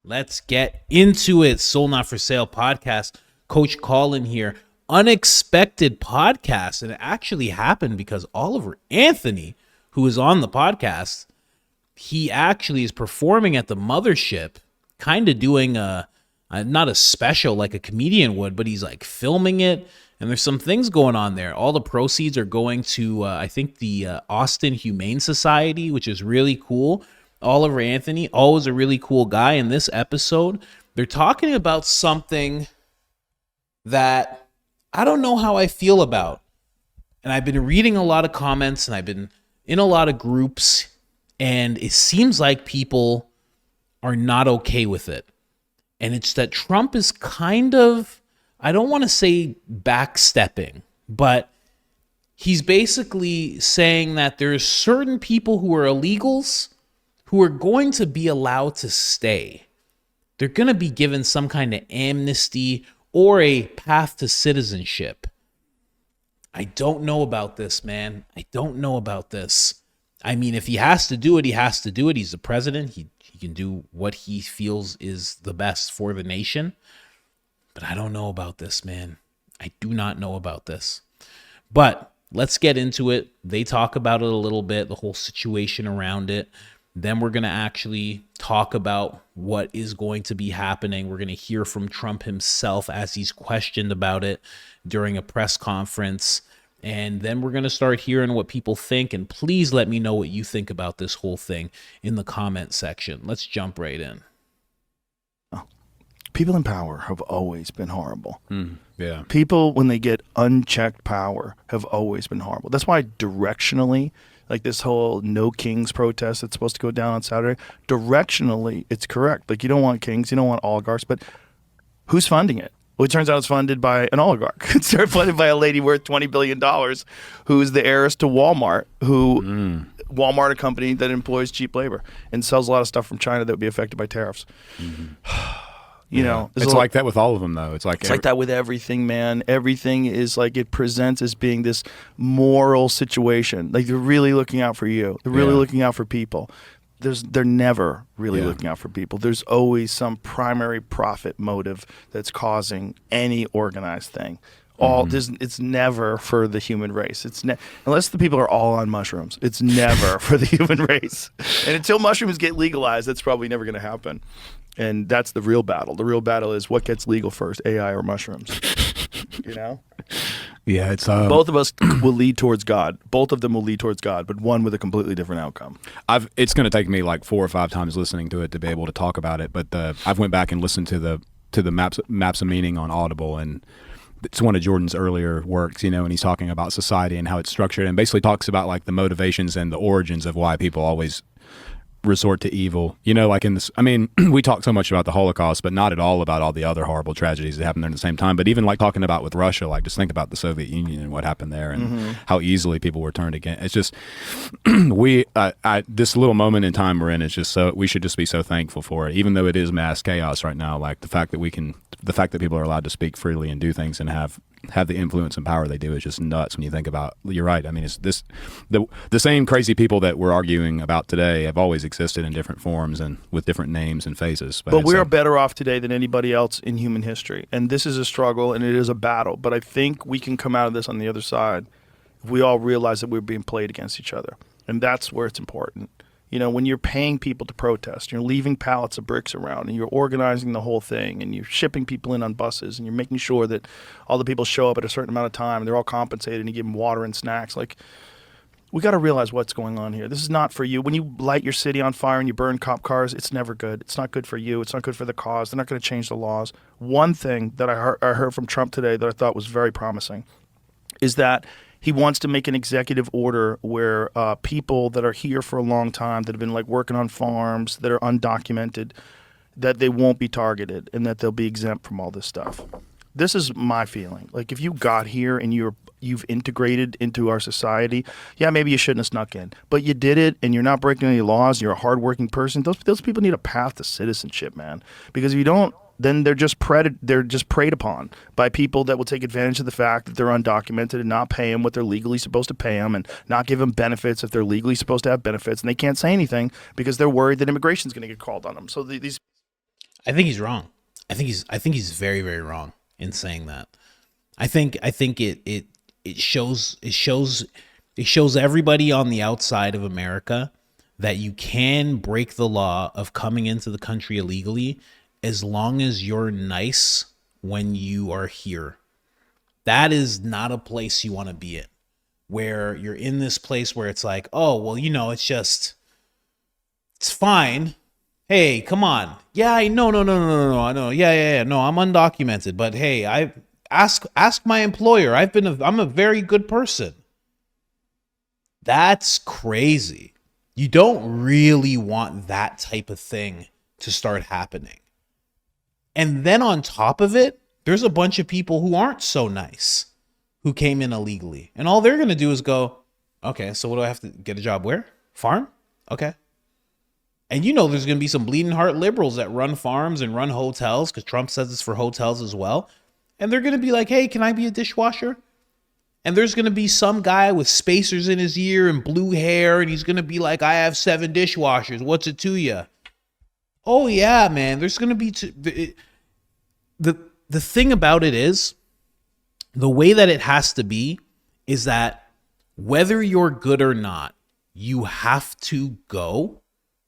Let's get into it. Soul Not For Sale podcast. Coach Colin here. Unexpected podcast. And it actually happened because Oliver Anthony, who is on the podcast, he actually is performing at the mothership, kind of doing not a special like a comedian would, but he's like filming it. And there's some things going on there. All the proceeds are going to, I think, the Austin Humane Society, which is really cool. Oliver Anthony, always a really cool guy. In this episode, they're talking about something that I don't know how I feel about. And I've been reading a lot of comments and I've been in a lot of groups, and it seems like people are not okay with it. And it's that Trump is kind of, I don't want to say backstepping, but he's basically saying that there's certain people who are illegals who are going to be allowed to stay. They're going to be given some kind of amnesty or a path to citizenship. I don't know about this, man. I don't know about this. I mean, if he has to do it, he has to do it. He's the president. He can do what he feels is the best for the nation. But I don't know about this, man. I do not know about this. But let's get into it. They talk about it a little bit, the whole situation around it. Then we're going to actually talk about what is going to be happening. We're going to hear from Trump himself as he's questioned about it during a press conference. And then we're going to start hearing what people think. And please let me know what you think about this whole thing in the comment section. Let's jump right in. People in power have always been horrible. Yeah. People, when they get unchecked power, have always been horrible. That's why directionally, like this whole no kings protest that's supposed to go down on Saturday, directionally, it's correct. Like, you don't want kings, you don't want oligarchs, but who's funding it? Well, it turns out it's funded by an oligarch. It's funded by a lady worth $20 billion who's the heiress to Walmart, Walmart, a company that employs cheap labor and sells a lot of stuff from China that would be affected by tariffs. You know, it's like that with all of them, though. It's like that with everything, man. Everything is like, it presents as being this moral situation. Like, they're really looking out for you. They're really looking out for people. They're never really looking out for people. There's always some primary profit motive that's causing any organized thing. It's never for the human race. Unless the people are all on mushrooms. It's never for the human race. And until mushrooms get legalized, that's probably never going to happen. And that's the real battle. The real battle is what gets legal first, AI or mushrooms. You know? Yeah, it's both of us will lead towards God. Both of them will lead towards God, but one with a completely different outcome. It's going to take me like 4 or 5 times listening to it to be able to talk about it. But I've went back and listened to the maps of meaning on Audible, and it's one of Jordan's earlier works, you know, and he's talking about society and how it's structured, and basically talks about like the motivations and the origins of why people always resort to evil. You know, like in this, I mean, we talk so much about the Holocaust, but not at all about all the other horrible tragedies that happened there at the same time. But even like talking about with Russia, like just think about the Soviet Union and what happened there and how easily people were turned against. It's just, this little moment in time we're in is just so, we should just be so thankful for it, even though it is mass chaos right now. Like the fact that people are allowed to speak freely and do things and have the influence and power they do is just nuts when you think about. You're right. I mean, it's the same crazy people that we're arguing about today have always existed in different forms and with different names and faces. But we are better off today than anybody else in human history. And this is a struggle and it is a battle. But I think we can come out of this on the other side if we all realize that we're being played against each other. And that's where it's important. You know, when you're paying people to protest, you're leaving pallets of bricks around and you're organizing the whole thing and you're shipping people in on buses and you're making sure that all the people show up at a certain amount of time and they're all compensated and you give them water and snacks. Like, we got to realize what's going on here. This is not for you. When you light your city on fire and you burn cop cars, it's never good. It's not good for you. It's not good for the cause. They're not going to change the laws. One thing that I heard from Trump today that I thought was very promising is that he wants to make an executive order where people that are here for a long time, that have been like working on farms, that are undocumented, that they won't be targeted and that they'll be exempt from all this stuff. This is my feeling. Like, if you got here and you've integrated into our society, yeah, maybe you shouldn't have snuck in, but you did it and you're not breaking any laws. You're a hardworking person. Those people need a path to citizenship, man. Because if you don't, then they're just preyed upon by people that will take advantage of the fact that they're undocumented and not pay them what they're legally supposed to pay them and not give them benefits if they're legally supposed to have benefits. And they can't say anything because they're worried that immigration is going to get called on them. So these I think he's wrong. I think he's very, very wrong in saying that. I think it shows everybody on the outside of America that you can break the law of coming into the country illegally as long as you're nice when you are here. That is not a place you want to be in, where you're in this place where it's like, oh, well, it's fine. Hey, come on. Yeah, no. I know. Yeah. No, I'm undocumented, but hey, I ask my employer. I'm a very good person. That's crazy. You don't really want that type of thing to start happening. And then on top of it, there's a bunch of people who aren't so nice who came in illegally. And all they're going to do is go, okay, so what do I have to get a job where? Farm? Okay. And there's going to be some bleeding heart liberals that run farms and run hotels, because Trump says it's for hotels as well. And they're going to be like, hey, can I be a dishwasher? And there's going to be some guy with spacers in his ear and blue hair, and he's going to be like, I have 7 dishwashers. What's it to you? Oh, yeah, man. There's going to be... The thing about it is, the way that it has to be is that whether you're good or not, you have to go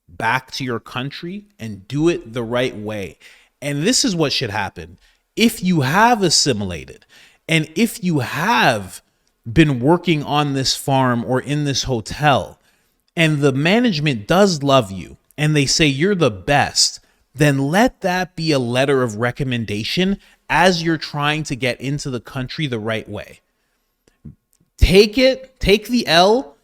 back to your country and do it the right way. And this is what should happen. If you have assimilated, and if you have been working on this farm or in this hotel, and the management does love you, and they say you're the best, then let that be a letter of recommendation as you're trying to get into the country the right way. Take the L,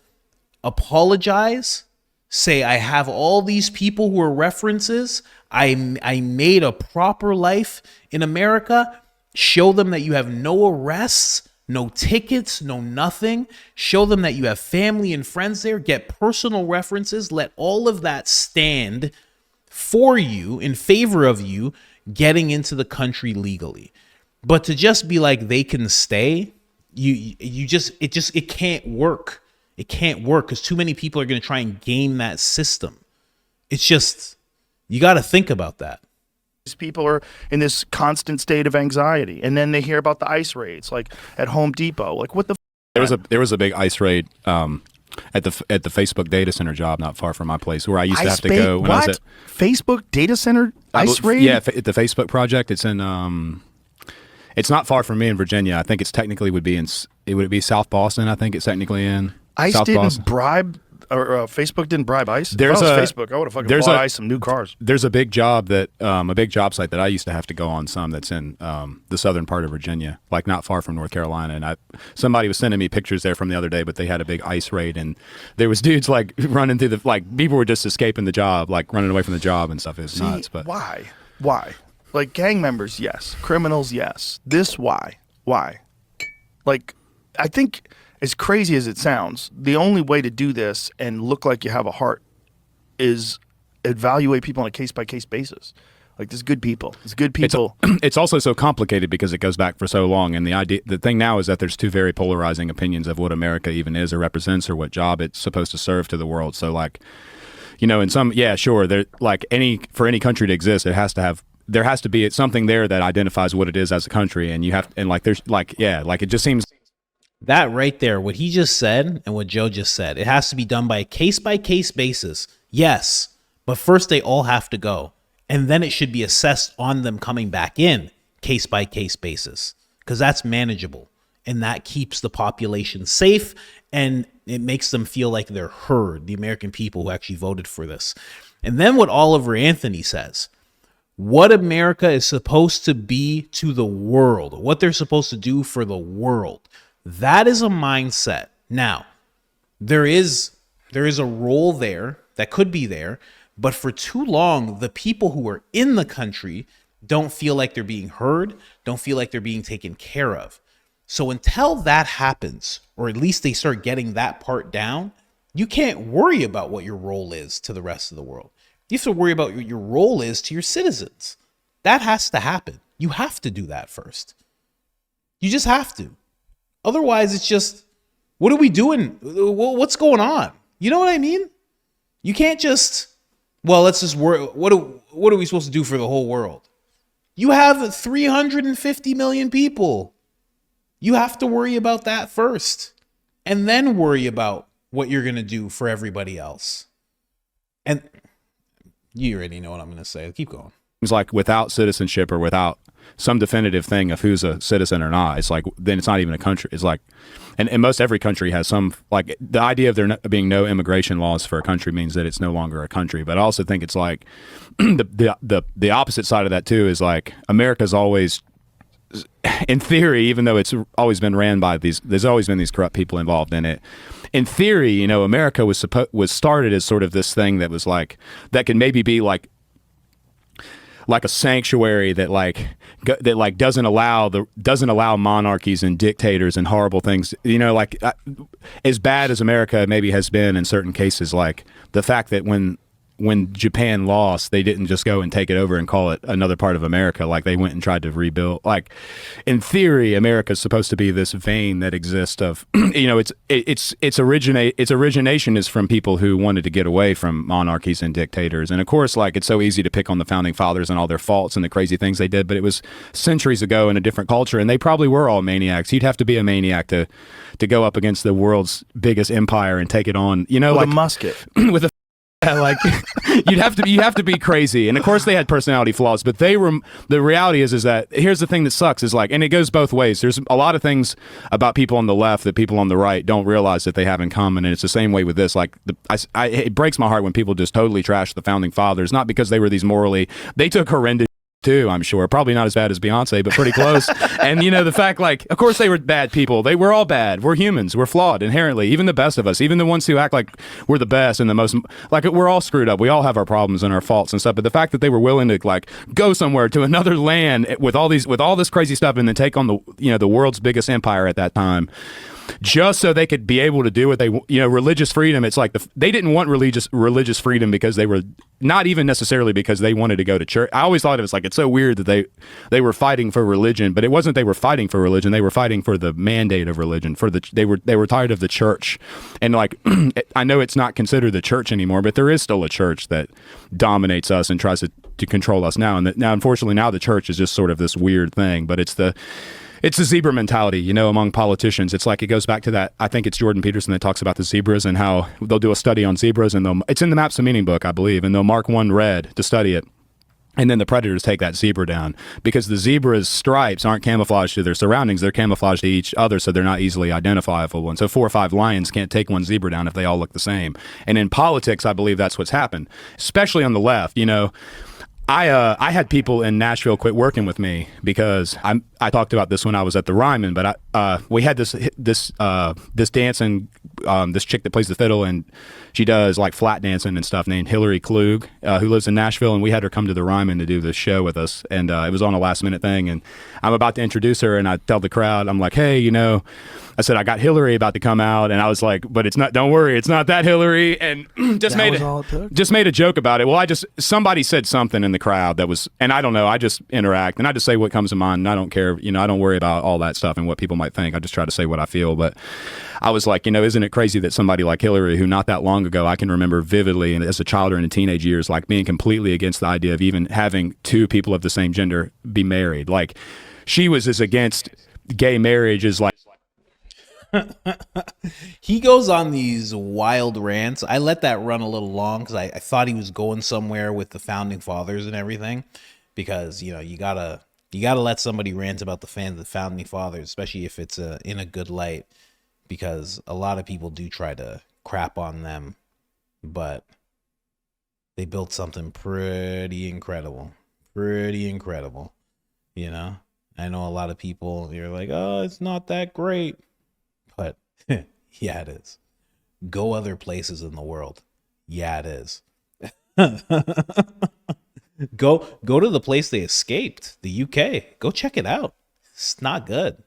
apologize, say, I have all these people who are references. I made a proper life in America. Show them that you have no arrests, no tickets, no nothing. Show them that you have family and friends there. Get personal references. Let all of that stand for you, in favor of you getting into the country legally. But to just be like, they can stay, it can't work. It can't work because too many people are going to try and game that system. It's just, you got to think about that. These people are in this constant state of anxiety, and then they hear about the ICE raids, like at Home Depot. Like, what the? There was a big ICE raid at the Facebook data center job not far from my place, where I used to have to go when I was at Facebook data center ICE raid. Yeah, at the Facebook project. It's in it's not far from me in Virginia. I think it's technically would it be South Boston. I think it's technically in ICE South didn't Boston. bribe, or Facebook didn't bribe ICE. There's Facebook. I would have fucking bought ICE some new cars. There's a big job a big job site that I used to have to go on that's in the southern part of Virginia, like not far from North Carolina. And somebody was sending me pictures there from the other day, but they had a big ICE raid, and there was dudes like running through people were just escaping the job, like running away from the job and stuff. It was nuts. But why? Like gang members, yes. Criminals, yes. Why? Like, I think, as crazy as it sounds, the only way to do this and look like you have a heart is evaluate people on a case-by-case basis. Like, there's good people. There's good people. It's also so complicated because it goes back for so long. And the thing now is that there's two very polarizing opinions of what America even is or represents or what job it's supposed to serve to the world. So, like, in some, yeah, sure, for any country to exist, there has to be something there that identifies what it is as a country. And it just seems. That right there, what he just said and what Joe just said, it has to be done by a case-by-case basis. Yes, but first they all have to go. And then it should be assessed on them coming back in, case-by-case basis, because that's manageable. And that keeps the population safe, and it makes them feel like they're heard, the American people who actually voted for this. And then what Oliver Anthony says, what America is supposed to be to the world, what they're supposed to do for the world. That is a mindset. Now, there is a role there that could be there, but for too long, the people who are in the country don't feel like they're being heard, don't feel like they're being taken care of. So until that happens, or at least they start getting that part down, you can't worry about what your role is to the rest of the world. You have to worry about what your role is to your citizens. That has to happen. You have to do that first. You just have to. Otherwise, it's just, what are we doing? What's going on? You know what I mean? You can't just Well, let's just worry. What are we supposed to do for the whole world? You have 350 million people. You have to worry about that first, and then worry about what you're going to do for everybody else. And you already know what I'm going to say. Keep going. It's like without citizenship or without some definitive thing of who's a citizen or not, it's like then it's not even a country. It's like, and most every country has some, like the idea of there being no immigration laws for a country means that it's no longer a country. But I also think it's like the opposite side of that too is like America's always, in theory, even though it's always been ran by there's always been these corrupt people involved in it. In theory, you know, America was started as sort of this thing that was like that could maybe be like a sanctuary that doesn't allow monarchies and dictators and horrible things, you know, like as bad as America maybe has been in certain cases, like the fact that when Japan lost, they didn't just go and take it over and call it another part of America. Like they went and tried to rebuild. Like in theory, America's supposed to be this vein that exists of, you know, its origination is from people who wanted to get away from monarchies and dictators. And of course, like it's so easy to pick on the founding fathers and all their faults and the crazy things they did, but it was centuries ago in a different culture, and they probably were all maniacs. You'd have to be a maniac to go up against the world's biggest empire and take it on, you know, with like a musket. with a like you have to be crazy. And of course they had personality flaws, but the reality is that here's the thing that sucks is like, and it goes both ways. There's a lot of things about people on the left that people on the right don't realize that they have in common. And it's the same way with this. Like it breaks my heart when people just totally trash the founding fathers, not because they were they took horrendous too, I'm sure. Probably not as bad as Beyonce, but pretty close. And, you know, the fact, like, of course they were bad people. They were all bad. We're humans. We're flawed inherently. Even the best of us, even the ones who act like we're the best and the most, like, we're all screwed up. We all have our problems and our faults and stuff. But the fact that they were willing to, like, go somewhere to another land with all this crazy stuff and then take on the world's biggest empire at that time, just so they could be able to do what they, you know, religious freedom. It's like they didn't want religious freedom because they were not even necessarily because they wanted to go to church. I always thought it was like, it's so weird that they were fighting for religion, but it wasn't they were fighting for religion. They were fighting for the mandate of religion. They were tired of the church. And like, I know it's not considered the church anymore, but there is still a church that dominates us and tries to control us now. And now, unfortunately, now the church is just sort of this weird thing, but it's the zebra mentality, you know, among politicians. It's like, it goes back to that. I think it's Jordan Peterson that talks about the zebras and how they'll do a study on zebras, and it's in the Maps of Meaning book, I believe, and they'll mark one red to study it. And then the predators take that zebra down because the zebra's stripes aren't camouflaged to their surroundings. They're camouflaged to each other, so they're not easily identifiable. And so 4 or 5 lions can't take one zebra down if they all look the same. And in politics, I believe that's what's happened, especially on the left, you know. I had people in Nashville quit working with me because I talked about this when I was at the Ryman, but we had this dancing this chick that plays the fiddle, and she does like flat dancing and stuff, named Hillary Klug, who lives in Nashville, and we had her come to the Ryman to do this show with us, and it was on a last minute thing, and I'm about to introduce her, and I tell the crowd, I'm like, hey, you know, I said, I got Hillary about to come out, and I was like, but it's not, don't worry, it's not that Hillary, and just made a joke about it. Well, somebody said something in the crowd that was, and I don't know, I just interact, and I just say what comes to mind, and I don't care, you know, I don't worry about all that stuff and what people might think. I just try to say what I feel. But I was like, you know, isn't it crazy that somebody like Hillary, who not that long ago I can remember vividly, and as a child or in teenage years, like being completely against the idea of even having 2 people of the same gender be married. Like, she was as against gay marriage as like. He goes on these wild rants. I let that run a little long because I thought he was going somewhere with the founding fathers and everything, because, you know, you gotta let somebody rant about the founding fathers, especially if it's in a good light, because a lot of people do try to crap on them, but they built something pretty incredible, you know. I know a lot of people, you're like, oh, it's not that great. But yeah, it is. Go other places in the world. Yeah, it is. Go to the place they escaped, the UK. Go check it out. It's not good.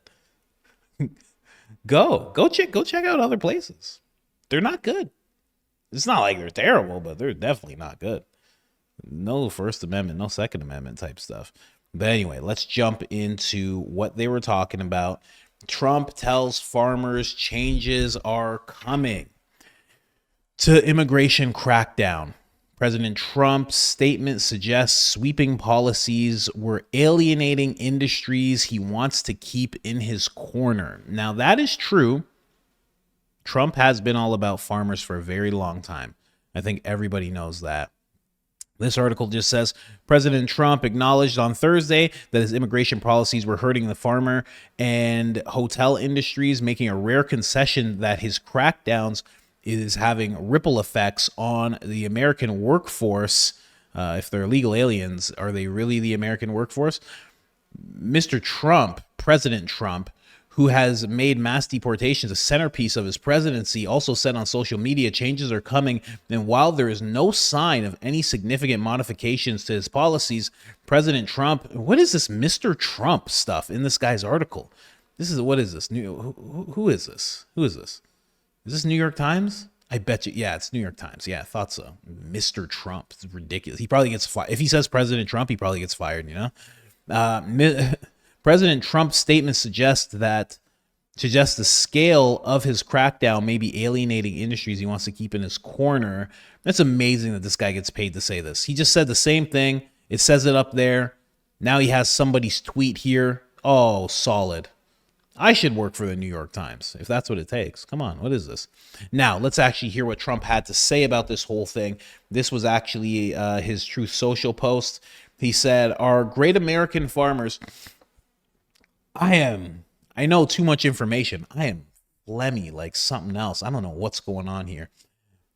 Go check out other places. They're not good. It's not like they're terrible, but they're definitely not good. No First Amendment, no Second Amendment type stuff. But anyway, let's jump into what they were talking about. Trump tells farmers changes are coming to immigration crackdown. President Trump's statement suggests sweeping policies were alienating industries he wants to keep in his corner. Now, that is true. Trump has been all about farmers for a very long time. I think everybody knows that. This article just says President Trump acknowledged on Thursday that his immigration policies were hurting the farmer and hotel industries, making a rare concession that his crackdowns is having ripple effects on the American workforce. If they're illegal aliens, are they really the American workforce? Mr. Trump, President Trump, who has made mass deportations a centerpiece of his presidency, also said on social media changes are coming. And while there is no sign of any significant modifications to his policies, President Trump, what is this Mr. Trump stuff in this guy's article? What is this? Who is this? Who is this? Is this New York Times? I bet you. Yeah, it's New York Times. Yeah, I thought so. Mr. Trump. It's ridiculous. He probably gets fired. If he says President Trump, he probably gets fired, you know? President Trump's statement suggests the scale of his crackdown may be alienating industries he wants to keep in his corner. That's amazing that this guy gets paid to say this. He just said the same thing. It says it up there. Now he has somebody's tweet here. Oh, solid. I should work for the New York Times if that's what it takes. Come on, what is this? Now, let's actually hear what Trump had to say about this whole thing. This was actually his Truth Social post. He said, "Our great American farmers..." I know too much information. I am phlegmy like something else. I don't know what's going on here.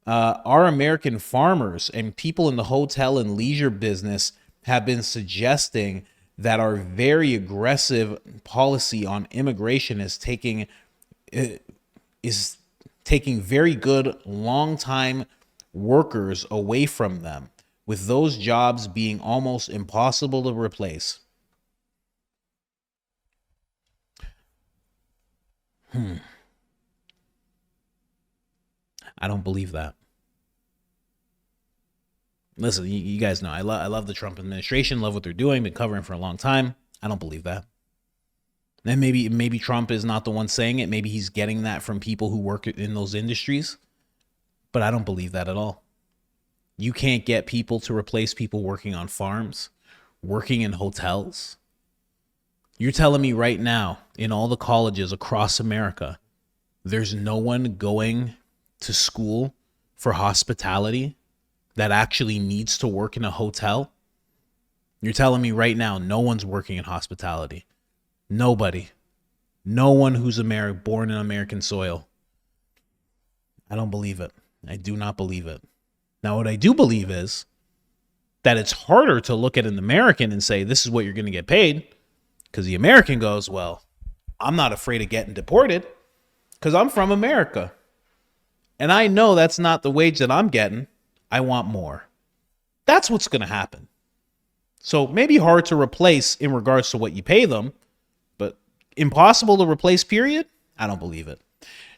Our American farmers and people in the hotel and leisure business have been suggesting that our very aggressive policy on immigration is taking very good long-time workers away from them, with those jobs being almost impossible to replace. I don't believe that. Listen, you guys know I love the Trump administration, love what they're doing, been covering for a long time. I don't believe that. And maybe Trump is not the one saying it. Maybe he's getting that from people who work in those industries. But I don't believe that at all. You can't get people to replace people working on farms, working in hotels. You're telling me right now, in all the colleges across America, there's no one going to school for hospitality that actually needs to work in a hotel? You're telling me right now no one's working in hospitality. Nobody. No one who's born in American soil. I don't believe it. I do not believe it. Now, what I do believe is that it's harder to look at an American and say, this is what you're going to get paid. Because the American goes, well, I'm not afraid of getting deported because I'm from America. And I know that's not the wage that I'm getting. I want more. That's what's going to happen. So maybe hard to replace in regards to what you pay them, but impossible to replace, period? I don't believe it.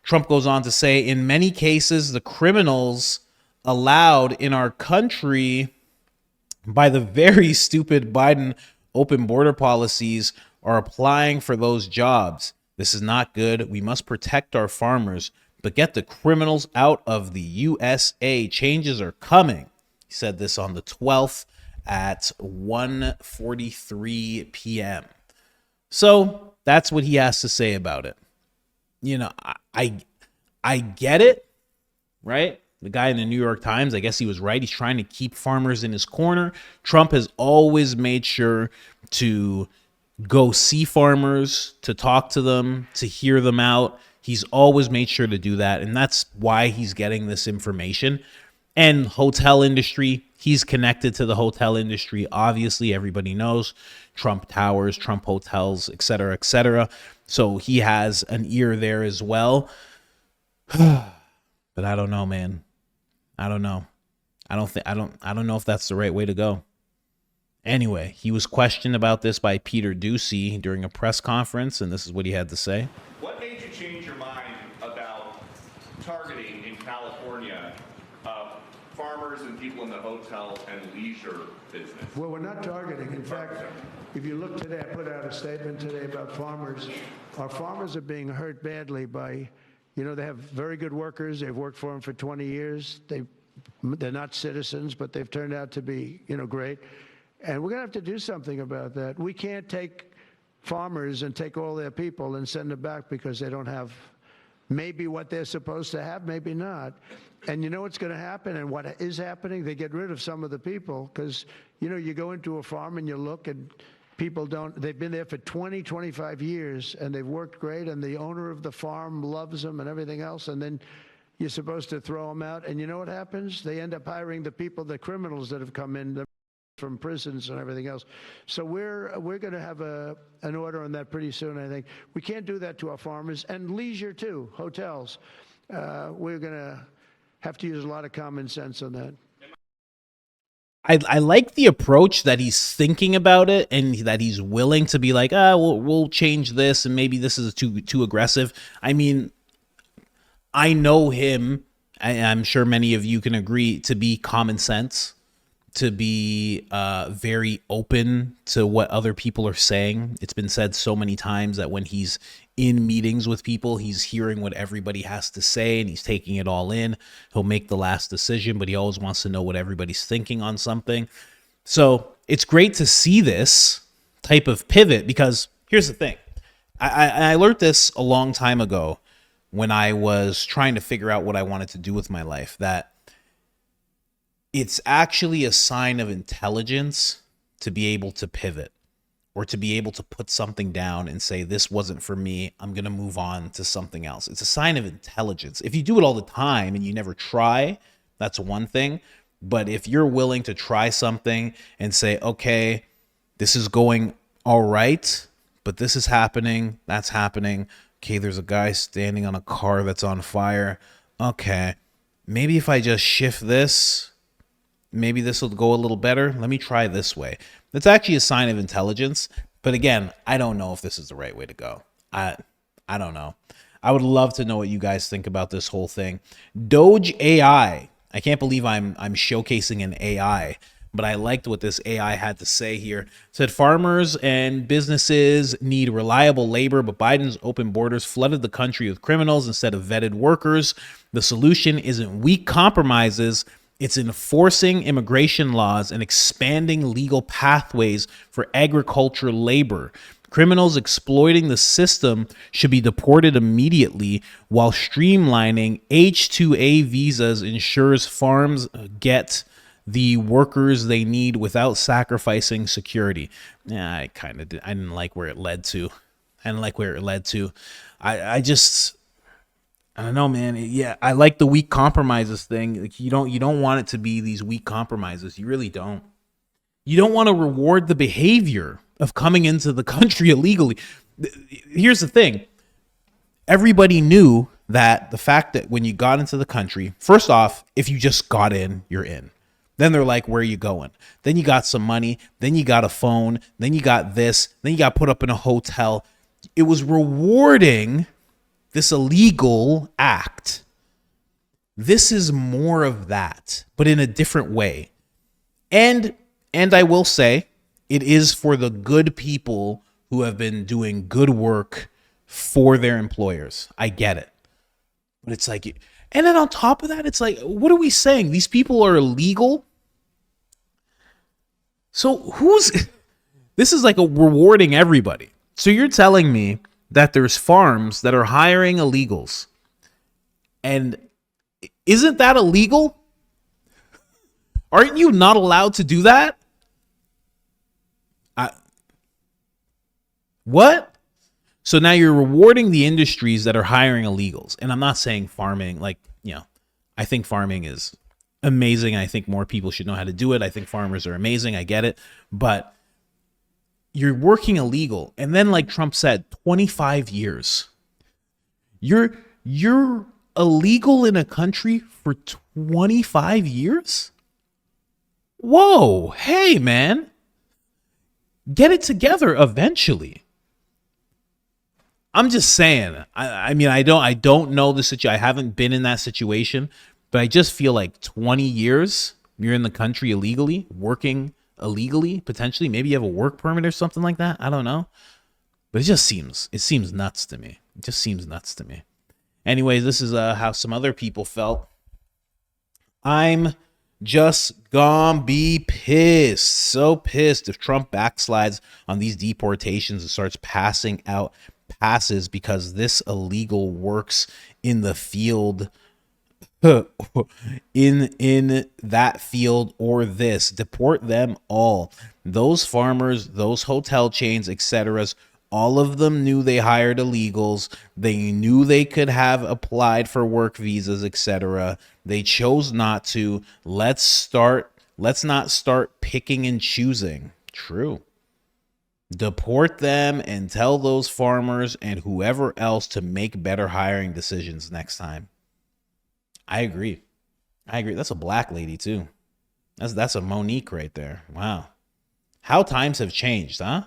Trump goes on to say, in many cases, the criminals allowed in our country by the very stupid Biden open border policies are applying for those jobs. This is not good. We must protect our farmers, but get the criminals out of the USA. Changes are coming. He said this on the 12th at 1:43 p.m. So that's what he has to say about it. You know, I get it, right? The guy in the New York Times, I guess he was right. He's trying to keep farmers in his corner. Trump has always made sure to go see farmers, to talk to them, to hear them out. He's always made sure to do that. And that's why he's getting this information. And hotel industry, he's connected to the hotel industry. Obviously, everybody knows Trump Towers, Trump Hotels, et cetera, et cetera. So he has an ear there as well. But I don't know, man. I don't know. I don't know if that's the right way to go. Anyway, he was questioned about this by Peter Doocy during a press conference, and this is what he had to say. What made you change your mind about targeting in California farmers and people in the hotel and leisure business? Well, we're not targeting. In fact, if you look today, I put out a statement today about farmers. Our farmers are being hurt badly by, they have very good workers. They've worked for them for 20 years. They They're not citizens, but they've turned out to be, great. And we're going to have to do something about that. We can't take farmers and take all their people and send them back because they don't have maybe what they're supposed to have, maybe not. And you know what's going to happen and what is happening? They get rid of some of the people because, you go into a farm and you look and people they've been there for 20, 25 years and they've worked great and the owner of the farm loves them and everything else. And then you're supposed to throw them out. And you know what happens? They end up hiring the criminals that have come in from prisons and everything else. So we're going to have an order on that pretty soon, I think. We can't do that to our farmers and leisure too, hotels. We're going to have to use a lot of common sense on that. I like the approach that he's thinking about it and that he's willing to be like, we'll change this and maybe this is too aggressive. I mean, I know him, I'm sure many of you can agree, to be common sense, to be very open to what other people are saying. It's been said so many times that when he's in meetings with people, he's hearing what everybody has to say and he's taking it all in. He'll make the last decision, but he always wants to know what everybody's thinking on something. So it's great to see this type of pivot because here's the thing. I learned this a long time ago when I was trying to figure out what I wanted to do with my life, that it's actually a sign of intelligence to be able to pivot or to be able to put something down and say, this wasn't for me, I'm going to move on to something else. It's a sign of intelligence. If you do it all the time and you never try, that's one thing. But if you're willing to try something and say, okay, this is going all right, but this is happening, that's happening. Okay, there's a guy standing on a car that's on fire. Okay, maybe if I just shift this, maybe this will go a little better. Let me try this way. That's actually a sign of intelligence. But again, I don't know if this is the right way to go. I don't know. I would love to know what you guys think about this whole thing. Doge AI. I can't believe I'm showcasing an AI, but I liked what this AI had to say here. It said farmers and businesses need reliable labor, but Biden's open borders flooded the country with criminals instead of vetted workers. The solution isn't weak compromises. It's enforcing immigration laws and expanding legal pathways for agriculture labor. Criminals exploiting the system should be deported immediately, while streamlining H-2A visas ensures farms get the workers they need without sacrificing security. Yeah, I didn't like where it led to. I don't know, man. Yeah, I like the weak compromises thing. Like you don't want it to be these weak compromises. You really don't. You don't want to reward the behavior of coming into the country illegally. Here's the thing. Everybody knew that the fact that when you got into the country, first off, if you just got in, you're in. Then they're like, where are you going? Then you got some money. Then you got a phone. Then you got this. Then you got put up in a hotel. It was rewarding this illegal act. This is more of that, but in a different way. And I will say, it is for the good people who have been doing good work for their employers. I get it. But it's like, and then on top of that, it's like, what are we saying? These people are illegal? So this is like rewarding everybody. So you're telling me that there's farms that are hiring illegals. And isn't that illegal? Aren't you not allowed to do that? What? So now you're rewarding the industries that are hiring illegals. And I'm not saying farming, I think farming is amazing. I think more people should know how to do it. I think farmers are amazing. I get it. But you're working illegal. And then, like Trump said, 25 years. You're illegal in a country for 25 years? Whoa. Hey, man. Get it together eventually. I'm just saying. I mean, I don't know the situation. I haven't been in that situation, but I just feel like 20 years you're in the country illegally, working illegally, potentially. Maybe you have a work permit or something like that. I don't know. But it seems nuts to me. It just seems nuts to me. Anyways, this is how some other people felt. I'm just gonna be pissed. So pissed if Trump backslides on these deportations and starts passing out passes because this illegal works in the field, in that field, or this. Deport them all. Those farmers, those hotel chains, etc. All of them knew they hired illegals. They knew they could have applied for work visas, etc. They chose not to. Let's not start picking and choosing. True. Deport them and tell those farmers and whoever else to make better hiring decisions next time. I agree. That's a black lady too. That's a Monique right there. Wow. How times have changed, huh?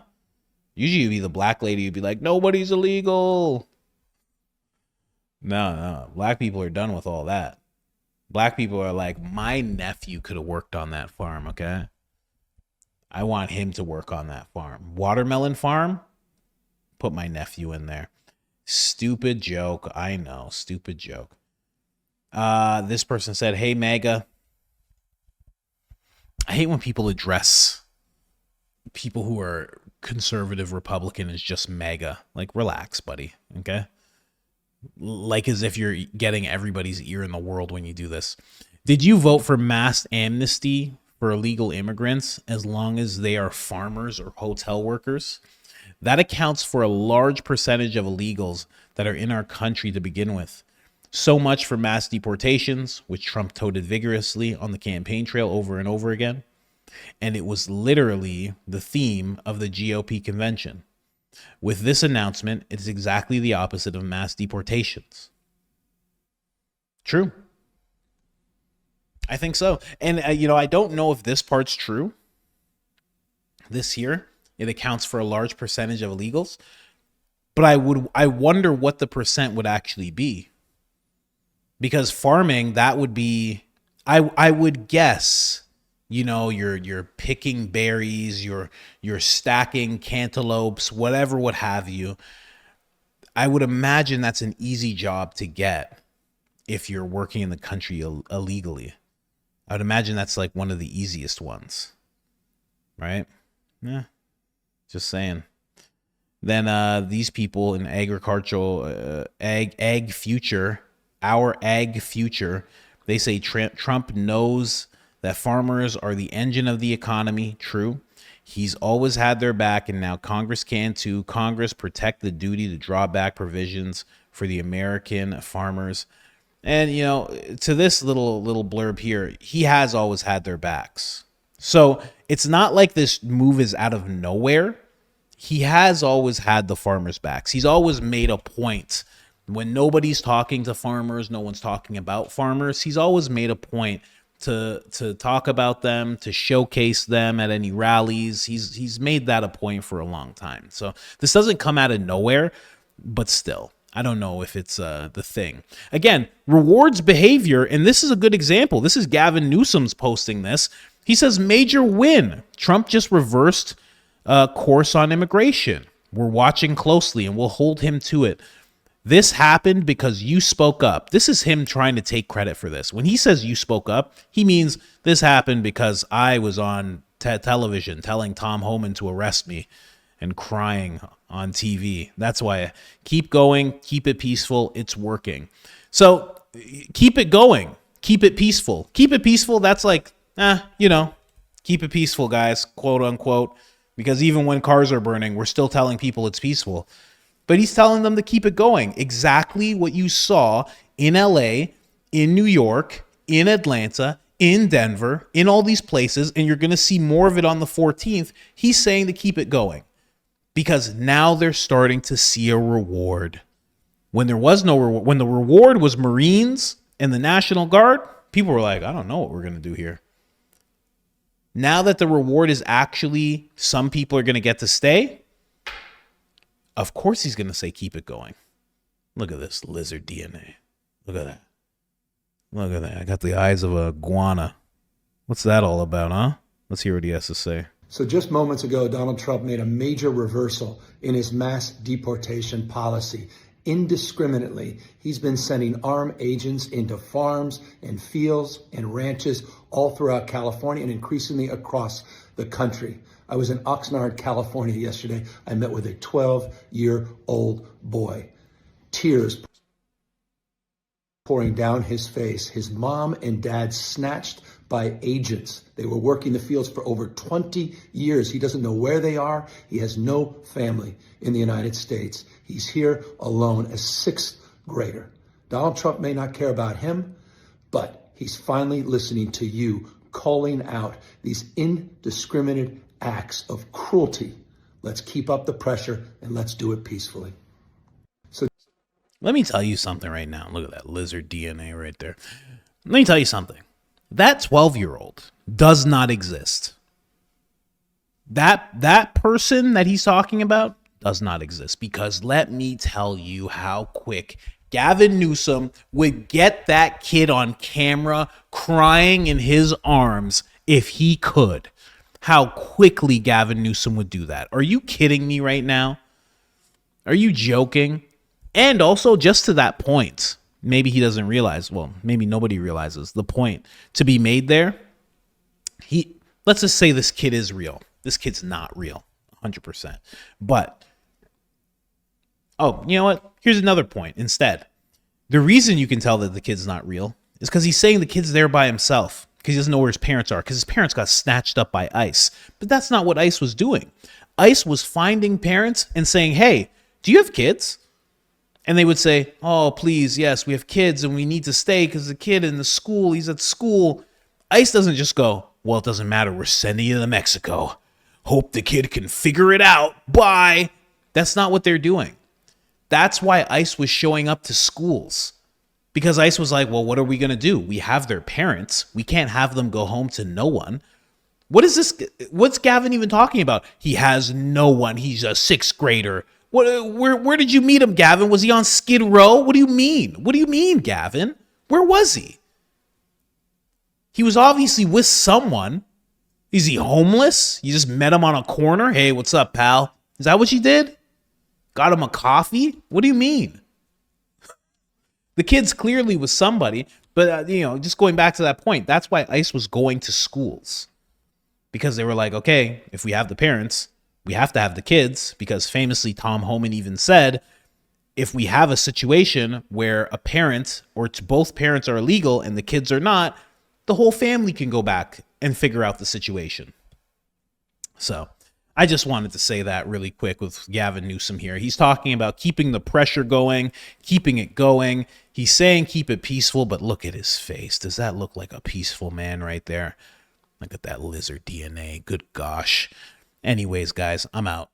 Usually you'd be the black lady, you'd be like, nobody's illegal. No. Black people are done with all that. Black people are like, my nephew could have worked on that farm, okay? I want him to work on that farm. Watermelon farm? Put my nephew in there. Stupid joke. I know. Stupid joke. This person said, hey, MAGA. I hate when people address people who are conservative Republican as just MAGA. Like, relax, buddy. Okay? Like as if you're getting everybody's ear in the world when you do this. Did you vote for mass amnesty for illegal immigrants as long as they are farmers or hotel workers? That accounts for a large percentage of illegals that are in our country to begin with. So much for mass deportations, which Trump touted vigorously on the campaign trail over and over again. And it was literally the theme of the GOP convention. With this announcement, it's exactly the opposite of mass deportations. True. I think so. And, I don't know if this part's true. This here, it accounts for a large percentage of illegals. But I wonder what the percent would actually be. Because farming, that would be, I would guess, you're picking berries, you're stacking cantaloupes, whatever, what have you. I would imagine that's an easy job to get if you're working in the country illegally. I would imagine that's like one of the easiest ones, right? Yeah, just saying. Then these people in agricultural, ag future, our ag future, they say Trump knows that farmers are the engine of the economy. True. He's always had their back, and now Congress can too. Congress protect the duty to draw back provisions for the American farmers. And, to this little blurb here, he has always had their backs. So it's not like this move is out of nowhere. He has always had the farmers' backs. He's always made a point. When nobody's talking to farmers, no one's talking about farmers, he's always made a point to talk about them, to showcase them at any rallies. He's made that a point for a long time. So this doesn't come out of nowhere, but still, I don't know if it's the thing. Again, rewards behavior, and this is a good example. This is Gavin Newsom's posting this. He says, major win. Trump just reversed course on immigration. We're watching closely, and we'll hold him to it. This happened because you spoke up. This is him trying to take credit for this. When he says you spoke up, he means this happened because I was on television telling Tom Homan to arrest me and crying on TV. That's why. Keep going. Keep it peaceful. It's working. So keep it going. Keep it peaceful. Keep it peaceful. That's like, keep it peaceful, guys, quote unquote. Because even when cars are burning, we're still telling people it's peaceful. But he's telling them to keep it going. Exactly what you saw in LA, in New York, in Atlanta, in Denver, in all these places, and you're going to see more of it on the 14th. He's saying to keep it going because now they're starting to see a reward. When there was no reward, when the reward was Marines and the National Guard, people were like, I don't know what we're going to do here. Now that the reward is actually some people are going to get to stay, of course he's going to say, keep it going. Look at this lizard DNA. Look at that. Look at that. I got the eyes of a iguana. What's that all about, huh? Let's hear what he has to say. So just moments ago, Donald Trump made a major reversal in his mass deportation policy. Indiscriminately, he's been sending armed agents into farms and fields and ranches all throughout California and increasingly across the country. I was in Oxnard, California yesterday. I met with a 12-year-old boy. Tears pouring down his face. His mom and dad snatched by agents. They were working the fields for over 20 years. He doesn't know where they are. He has no family in the United States. He's here alone, a sixth grader. Donald Trump may not care about him, but he's finally listening to you, calling out these indiscriminate acts of cruelty. Let's keep up the pressure and let's do it peacefully. Let me tell you something right now. Look at that lizard DNA right there. Let me tell you something. That 12-year-old does not exist. That person that he's talking about does not exist, because let me tell you how quick Gavin Newsom would get that kid on camera crying in his arms if he could. How quickly Gavin Newsom would do that. Are you kidding me right now? Are you joking? And also, just to that point, maybe he doesn't realize, well, maybe nobody realizes the point to be made there. Let's just say this kid is real. This kid's not real, 100%. But, oh, you know what? Here's another point instead. The reason you can tell that the kid's not real is because he's saying the kid's there by himself, because he doesn't know where his parents are, because his parents got snatched up by ICE. But that's not what ICE was doing. ICE was finding parents and saying, hey, do you have kids? And they would say, oh, please, yes, we have kids and we need to stay because the kid in the school, he's at school. ICE doesn't just go, well, it doesn't matter. We're sending you to Mexico. Hope the kid can figure it out. Bye. That's not what they're doing. That's why ICE was showing up to schools, because ICE was like, well, what are we going to do? We have their parents. We can't have them go home to no one. What is this? What's Gavin even talking about? He has no one. He's a sixth grader. Where did you meet him, Gavin? Was he on Skid Row? What do you mean? What do you mean, Gavin? Where was he? He was obviously with someone. Is he homeless? You just met him on a corner? Hey, what's up, pal? Is that what you did? Got him a coffee? What do you mean? The kid's clearly with somebody, but just going back to that point, that's why ICE was going to schools, because they were like, okay, if we have the parents, we have to have the kids, because famously Tom Homan even said, if we have a situation where a parent or both parents are illegal and the kids are not, the whole family can go back and figure out the situation. So I just wanted to say that really quick with Gavin Newsom here. He's talking about keeping the pressure going, keeping it going. He's saying keep it peaceful, but look at his face. Does that look like a peaceful man right there? Look at that lizard DNA. Good gosh. Anyways, guys, I'm out.